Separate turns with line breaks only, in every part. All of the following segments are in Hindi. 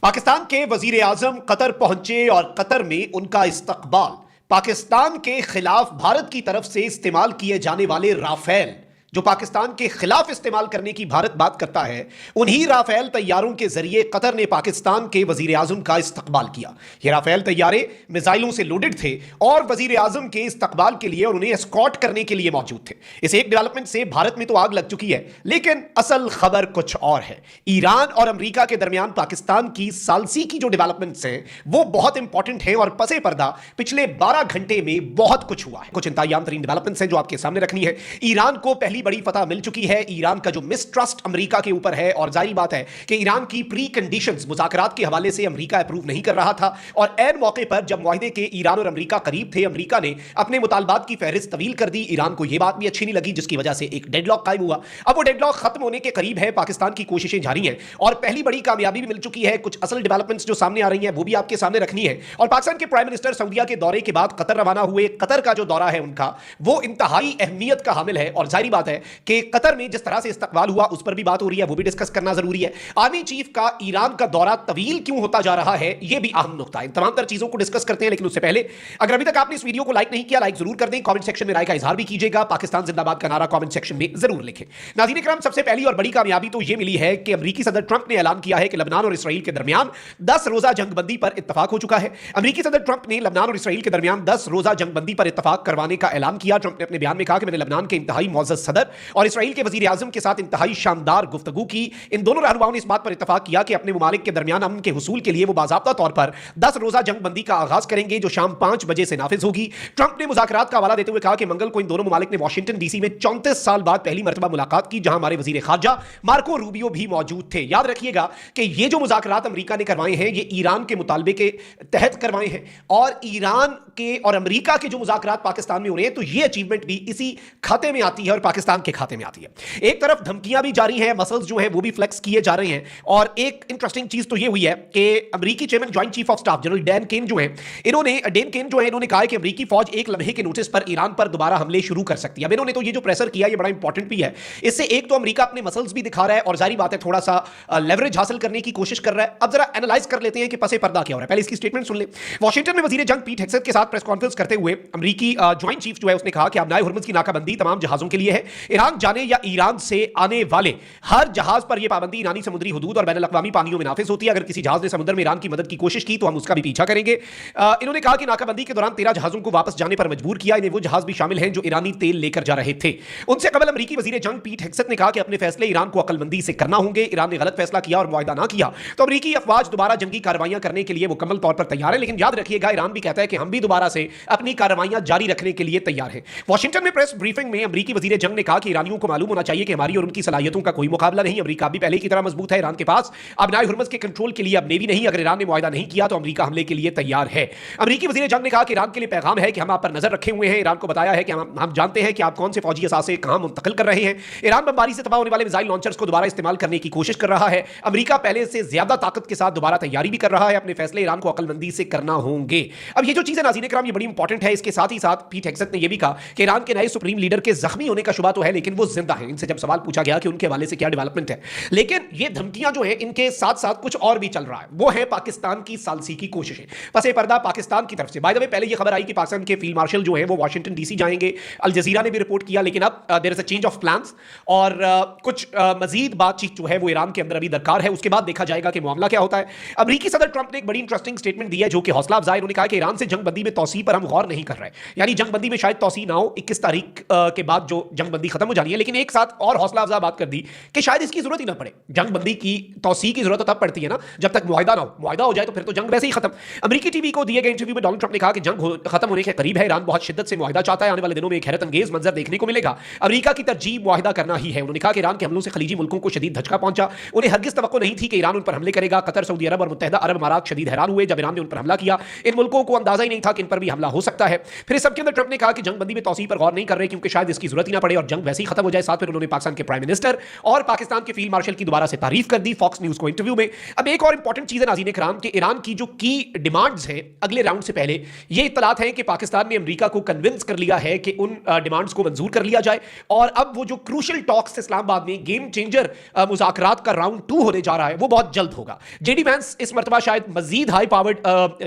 पाकिस्तान के वजीर आजम कतर पहुंचे और कतर में उनका इस्तकबाल पाकिस्तान के खिलाफ भारत की तरफ से इस्तेमाल किए जाने वाले राफेल, जो पाकिस्तान के खिलाफ इस्तेमाल करने की भारत बात करता है, उन्हीं राफेल तैयारों के जरिए कतर ने पाकिस्तान के वजीर आजम का इस्तकबाल किया। ये राफेल तैयारे मिसाइलों से लोडेड थे और वजीर आजम के इस्तकबाल के लिए और उन्हें एस्कॉर्ट करने के लिए मौजूद थे। इस एक डेवलपमेंट से भारत में तो आग लग चुकी है, लेकिन असल खबर कुछ और है। ईरान और अमेरिका के दरमियान पाकिस्तान की सालसी की जो डेवलपमेंट्स हैं वो बहुत इंपॉर्टेंट हैं और पसे पर्दा पिछले 12 घंटे में बहुत कुछ हुआ है। कुछ इंतजाम तरीन डेवलपमेंट्स हैं जो आपके सामने रखनी है। ईरान को पहली बड़ी फतह मिल चुकी है। ईरान का जो मिसट्रस्ट अमेरिका के ऊपर है, और जाहिर बात है कि ईरान की प्री कंडीशंस मुज़ाकरात के हवाले से अमेरिका अप्रूव नहीं कर रहा था, और ऐन मौके पर जब मुआहदे के ईरान और अमेरिका करीब थे, अमेरिका ने अपने मुतालबात की फहरिस्त तवील कर दी। ईरान को यह बात भी अच्छी नहीं लगी, जिसकी वजह से एक डेडलॉक कायम हुआ। अब वो डेडलॉक खत्म होने के करीब है। पाकिस्तान की कोशिशें जारी हैं और पहली बड़ी कामयाबी भी मिल चुकी है। कुछ असल डेवलपमेंट्स जो सामने आ रही हैं वो भी आपके सामने रखनी है। और पाकिस्तान के प्राइम मिनिस्टर सऊदीया के दौरे के बाद कतर रवाना हुए। कतर का जो दौरा है उनका, वो इंतहाई अहमियत का हामिल है, और जाहिर बात है कि कतर में जिस तरह से इस्तकबाल हुआ उस पर भी बात हो रही है, वो भी डिस्कस करना जरूरी है। आर्मी चीफ का ईरान का दौरा तवील क्यों होता जा रहा है, यह भी अहम नुकता है। इन तमाम तरह चीजों को डिस्कस करते हैं, लेकिन उससे पहले अगर अभी तक आपने इस वीडियो को लाइक नहीं किया, लाइक जरूर कर दें। कमेंट सेक्शन में राय का इजहार भी कीजिएगा। पाकिस्तान जिंदाबाद का नारा कमेंट सेक्शन में जरूर लिखें। नाज़रीन इकराम, सबसे पहली और बड़ी कामयाबी तो यह मिली है कि अमेरिकी सदर ट्रंप ने ऐलान किया है कि लबनान और इसराइल के दरमियान 10 रोजा जंगबंदी पर इत्तफाक हो चुका है। अमेरिकी सदर ट्रंप ने लबनान और इसराइल के दरमियान 10 रोजा जंगबंदी पर इत्तफाक करवाने का ऐलान किया। ट्रंप ने अपने बयान में कहा कि मैंने लबनान के इंतहाई मुअज़्ज़ज़ सदर और इसराइल के वजीर आजम के साथ इंतहाई शानदार गुफ्तगू की। इन दोनों रहनुमाओं ने इस बात पर इत्तफाक किया कि अपने मुमालिक के दरमियान अमन के हुसूल के लिए वो बाज़ाब्ता तौर पर 10 रोजा जंगबंदी का आगाज करेंगे, जो शाम 5 बजे से नाफिज होगी। ट्रंप ने मुज़ाकरात का हवाला देते हुए कहा कि मंगल को इन दोनों मुमालिक ने वाशिंगटन डीसी में 34 साल बाद पहली मरतबा मुलाकात की, जहां हमारे वजीर खारजा मार्को रूबियो भी मौजूद थे। याद रखिएगा कि ये जो मुज़ाकरात अमेरिका ने करवाए हैं, ये ईरान के मुतालबे के तहत करवाए हैं, और ईरान के और अमेरिका के जो मुज़ाकरात पाकिस्तान में हो रहे हैं, तो ये अचीवमेंट भी इसी खाते में आती है और पाकिस्तान के खाते में आती है। एक तरफ धमकियां भी जारी हैं, मसल्स जो हैं वो भी फ्लेक्स किए जा रहे हैं, और एक इंटरेस्टिंग चीज तो ये हुई है कि अमेरिकी chairman joint chief of staff general Dan Caine जो है, इन्होंने कहा कि अमेरिकी फौज एक लम्हे के नोटिस पर ईरान पर दोबारा हमले शुरू कर सकती है। अब इन्होंने तो ये जो प्रेशर किया, ये बड़ा इंपॉर्टेंट भी है। इससे एक तो अमेरिका अपने मसल्स भी दिखा रहा है, और जारी बात है थोड़ा सा लेवरेज हासिल करने की कोशिश कर रहा है। अब जरा एनालाइज कर लेते हैं कि पसे पर्दा क्या हो रहा है। पहले इसकी स्टेटमेंट सुन ले। वॉशिंगटन में वजीर जंग पीट हेग्सेथ के साथ प्रेस कॉन्फ्रेंस करते हुए अमेरिकी जॉइंट चीफ जो है उसने कहा कि अब नाए हुर्मुज़ की नाकाबंदी तमाम जहाजों के लिए है। ईरान जाने या ईरान से आने वाले हर जहाज पर यह पाबंदी ईरानी समुद्री हुदूद और बैनुल-अक़वामी पानियों में नाफिज होती है। अगर किसी जहाज ने समुद्र में ईरान की मदद की कोशिश की तो हम उसका भी पीछा करेंगे। इन्होंने कहा कि नाकाबंदी के दौरान 13 जहाजों को वापस जाने पर मजबूर किया। इन्हें वो जहाज भी शामिल हैं जो ईरानी तेल लेकर जा रहे थे। उनसे कबल अमेरिकी वजीर जंग पीट हेग्सेथ ने कहा कि अपने फैसले ईरान को अक्लमंदी से करना होंगे। ईरान ने गलत फैसला किया और मुआहदा ना किया तो अमेरिकी अफवाज दोबारा जंगी कार्रवाइयां करने के लिए मुकम्मल तौर पर तैयार है। लेकिन याद रखिएगा, ईरान भी कहता है कि हम भी दोबारा से अपनी कार्रवाइयां जारी रखने के लिए तैयार हैं। वॉशिंगटन में प्रेस ब्रीफिंग में अमेरिकी वजीर जंग ने कहा कि ईरानियों को मालूम होना चाहिए कि हमारी और उनकी सलाहियतों का कोई मुकाबला नहीं। अमेरिका भी पहले की तरह मजबूत है। ईरान के पास अब नाए हुर्मुज़ के कंट्रोल के लिए अब नेवी नहीं। अगर ईरान ने मुआहदा नहीं किया तो अमेरिका हमले के लिए तैयार है। अमेरिकी वजीर जंग ने कहा कि ईरान के लिए पैगाम है कि हम आप पर नजर रखे हुए हैं। ईरान को बताया है कि हम जानते हैं कि आप कौन से फौजी असासे कहां मुंतकिल कर रहे हैं। ईरान बमबारी से तबाह होने वाले मिसाइल लॉन्चर्स को दोबारा इस्तेमाल करने की कोशिश कर रहा है। अमेरिका पहले से ज्यादा ताकत के साथ दोबारा तैयारी भी कर रहा है। अपने फैसले ईरान को अक्लमंदी से करना होंगे। अब ये जो चीजें नाज़रीन इकराम, ये बड़ी इंपॉर्टेंट है। इसके साथ ही साथ पीट हेग्सेथ ने यह भी कहा कि ईरान के नए सुप्रीम लीडर के जख्मी होने का शुबा तो है, लेकिन वो जिंदा है। इनसे जब सवाल पूछा गया कि उनके हवाले से क्या डेवलपमेंट है, लेकिन ये धमकियां जो है इनके साथ साथ कुछ और भी चल रहा है। वो है पाकिस्तान की सालसी की कोशिशें, पसे पर्दा पाकिस्तान की तरफ से। बाय द वे, पहले ये खबर आई कि पाकिस्तान के फील्ड मार्शल जो है वो वाशिंगटन डीसी जाएंगे। अल जजीरा ने भी रिपोर्ट किया, लेकिन अब there is a change of plans, और कुछ मजीद बातचीत जो है वो ईरान के अंदर अभी दरकार है। उसके बाद देखा जाएगा कि मामला क्या होता है। अमेरिकी सदर ट्रंप ने एक बड़ी इंटरेस्टिंग स्टेटमेंट दी है जो कि हौसला अफजाई। उन्होंने कहा कि ईरान से जंगबंदी में तौसी पर हम गौर नहीं कर रहे, यानी जंगबंदी में शायद तौसी ना हो 21 तारीख के बाद जो जंगबंदी खत्म हो जानी है। लेकिन एक साथ और हौसला अफजा बात कर दी कि शायद इसकी जरूरत ही ना पड़े। जंगबंदी की तौसी की जरूरत तब पड़ती है ना जब तक मुआहदा ना हो। मुआहदा हो जाए तो फिर तो जंग वैसे ही खत्म। अमेरिकी टीवी को दिए गए इंटरव्यू में डोनाल्ड ट्रंप ने कहा कि जंग खत्म होने के करीब है। ईरान बहुत शिद्दत से मुआहदा चाहता है। आने वाले दिनों में एक हैरत अंगेज मंजर देखने को मिलेगा। अमेरिका की तरजीह मुआहदा करना ही है। उन्होंने कहा कि ईरान के हमलों से खलीजी मुल्कों को शदीद धचका पहुंचा। उन्हें हरगिज तवक्को नहीं थी कि ईरान उन पर हमले करेगा। कतर, सऊदी अरब और मुत्तहिदा अरब अमारात शदीद हैरान हुए जब ईरान ने उन पर हमला किया। इन मुल्कों को अंदाजा ही नहीं था कि इन पर भी हमला हो सकता है। फिर इस सब के अंदर ट्रंप ने कहा कि जंगबंदी में तौसीह पर गौर नहीं कर रहे क्योंकि शायद इसकी जरूरत ही ना पड़े और जंग वैसे ही खत्म हो जाए। साथ फिर उन्होंने पाकिस्तान के प्राइम मिनिस्टर और पाकिस्तान के फील्ड मार्शल की दोबारा से तारीफ कर दी फॉक्स न्यूज को इंटरव्यू में। अब एक और इंपॉर्टेंट चीज है नाज़रीन कराम कि ईरान की जो की डिमांड्स हैं अगले राउंड से पहले, ये इत्तलात हैं कि पाकिस्तान ने अमेरिका को कन्विंस कर लिया है कि उन डिमांड्स को मंजूर कर लिया जाए और अब वो जो क्रूशल टॉक्स इस्लामाबाद में गेम चेंजर मुज़ाकरात का राउंड 2 होने जा रहा है वो बहुत जल्द होगा। जेडी वैंस इस मरतबा शायद मजीद हाई पावर्ड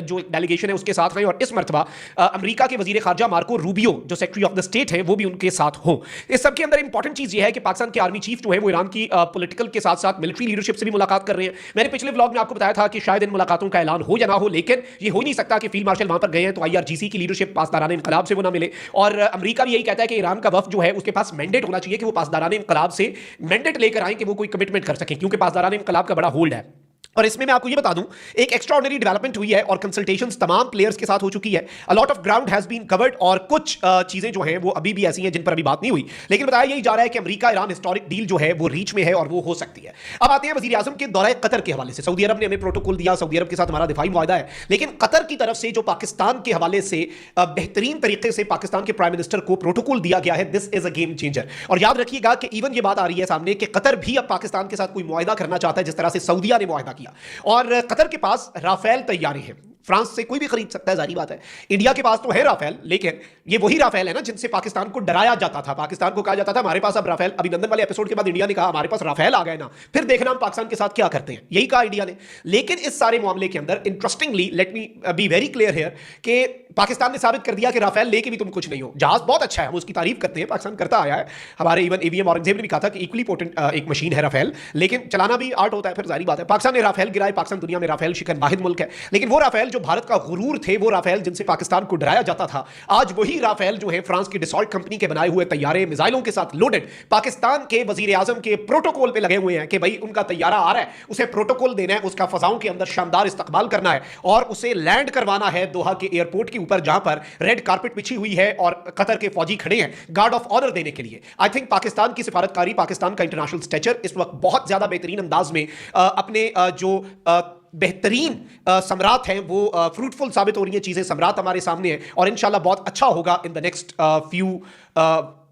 जो डेलीगेशन है उसके साथ हैं और इस मरतबा अमेरिका के वजीर खारजा मार्को रूबियो जो सेक्रेटरी ऑफ द स्टेट है वो भी उनके साथ हो। इस सब के अंदर इंपॉर्टेंट चीज ये है कि पाकिस्तान के आर्मी चीफ जो है वो ईरान की पॉलिटिकल के साथ साथ मिलिट्री लीडरशिप से भी मुलाकात कर रहे हैं। मैंने पिछले व्लॉग में आपको बताया था कि शायद इन मुलाकातों का ऐलान हो या ना हो, लेकिन ये हो नहीं सकता कि फील्ड मार्शल वहां पर गए हैं तो IRGC की लीडरशिप पासदारान इंकलाब से वो ना मिले। और अमेरिका भी यही कहता है कि ईरान का वफ्द जो है उसके पास मैंडेट होना चाहिए कि वो पासदारान इंकलाब से मैंडेट लेकर आए कि वो कोई कमिटमेंट कर सके, क्योंकि पासदारान इंकलाब का बड़ा होल्ड है। और इसमें मैं आपको ये बता दूं एक एक्स्ट्राऑर्डिनरी डेवलपमेंट हुई है और कंसल्टेशंस तमाम प्लेयर्स के साथ हो चुकी है। A lot of ground has been covered और कुछ चीजें जो हैं वो अभी भी ऐसी हैं जिन पर अभी बात नहीं हुई, लेकिन बताया यही जा रहा है कि अमेरिका ईरान हिस्टोरिक डील जो है वो रीच में है और वो हो सकती है। अब आते हैं वजीर आजम के दौरे कतर के हवाले से। सऊदी अरब ने हमें प्रोटोकॉल दिया, सऊदी अरब के साथ हमारा दिफाई मुआहदा है, लेकिन कतर की तरफ से जो पाकिस्तान के हवाले से बेहतरीन तरीके से पाकिस्तान के प्राइम मिनिस्टर को प्रोटोकॉल दिया गया है, this is a game changer. और याद रखिएगा कि इवन ये बात आ रही है सामने कि कतर भी अब पाकिस्तान के साथ कोई मुआहदा करना चाहता है जिस तरह से सऊदिया ने मुआहदा किया। और कतर के पास राफेल तैयारी है, फ्रांस से कोई भी खरीद सकता है, जारी बात है। इंडिया के पास तो है राफेल, लेकिन ये वही राफेल है ना जिनसे पाकिस्तान को डराया जाता था। पाकिस्तान को कहा जाता था हमारे पास अब राफेल, अभिनंदन वाले एपिसोड के बाद इंडिया ने कहा हमारे पास राफेल आ गए ना, फिर देखना हम पाकिस्तान के साथ क्या करते हैं, यही कहा इंडिया ने। लेकिन इस सारे मामले के अंदर interestingly let me be very clear here कि पाकिस्तान ने साबित कर दिया कि राफेल लेके भी तुम कुछ नहीं हो। जहाज बहुत अच्छा है, हम उसकी तारीफ करते हैं, पाकिस्तान करता आया है। हमारे इवन AVM औरंगजेब ने भी कहा था कि इक्वली पोटेंट एक मशीन है राफेल, लेकिन चलाना भी आर्ट होता है, फिर जारी बात है। पाकिस्तान ने राफेल गिराए, पाकिस्तान दुनिया में राफेल शिकन वाहिद मुल्क है, लेकिन वो राफेल जो भारत का गुरूर थे, वो राफेल जिनसे पाकिस्तान को डराया जाता था, आज वही राफेल जो है फ्रांस की डिसॉल्ट कंपनी के बनाए हुए तैयारे मिसाइलों के साथ लोडेड पाकिस्तान के वजीर आजम के प्रोटोकॉल पे लगे हुए हैं कि भाई उनका तैयारा आ रहा है, उसे प्रोटोकॉल देना है, उसका फजाओं के अंदर शानदार इस्तकबाल करना है और उसे लैंड करवाना है दोहा के एयरपोर्ट के ऊपर, जहां पर रेड कारपेट बिछी हुई है और कतर के फौजी खड़े हैं गार्ड ऑफ ऑनर देने के लिए। आई थिंक पाकिस्तान की सिफारतकारी, पाकिस्तान का इंटरनेशनल स्टेचर इस वक्त बहुत ज्यादा बेहतरीन अंदाज में अपने जो बेहतरीन सम्राट हैं वो फ्रूटफुल साबित हो रही है चीजें, सम्राट हमारे सामने है और इंशाल्लाह बहुत अच्छा होगा in the next few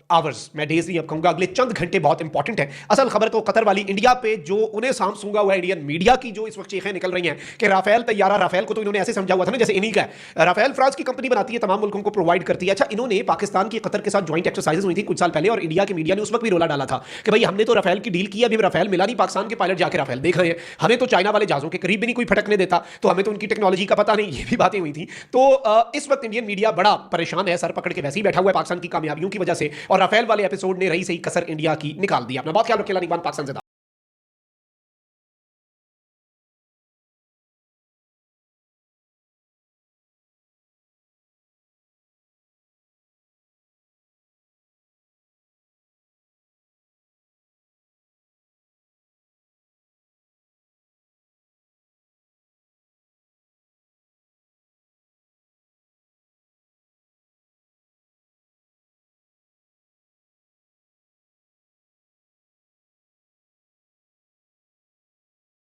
hours. मैं डेज नहीं अब कहूंगा, अगले चंद घंटे बहुत इंपॉर्टेंट है। असल खबर तो कतर वाली, इंडिया पे जो उन्हें साम सूंगा हुआ इंडियन मीडिया की जो इस वक्त चीखें निकल रही हैं कि राफेल तैयारा, राफेल को तो इन्होंने ऐसे समझा हुआ था ना जैसे इन्हीं का है। राफेल फ्रांस की कंपनी बनाती है, तमाम मुल्कों को प्रोवाइड करती है। अच्छा, इन्होंने पाकिस्तान की कतर के साथ ज्वाइंट एक्सरसाइजेज हुई थी कुछ साल पहले और इंडिया की मीडिया ने उस वक्त भी रोला डाला था कि भाई हमने तो राफेल की डील की, अभी राफेल मिला नहीं, पाकिस्तान के पायलट जाके राफेल देख रहे हैं, हमें तो चाइना वाले जहाजों के करीब भी नहीं कोई फटकने देता, तो हमें तो उनकी टेक्नोलॉजी का पता नहीं, ये भी बातें हुई थी। तो इस वक्त इंडियन मीडिया बड़ा परेशान है, सर पकड़ के वैसे ही बैठा हुआ है पाकिस्तान की कामयाबियों की वजह से, और राफेल वाले एपिसोड ने रही सही कसर इंडिया की निकाल दी। अपना बहुत ख्याल रखें। पाकिस्तान से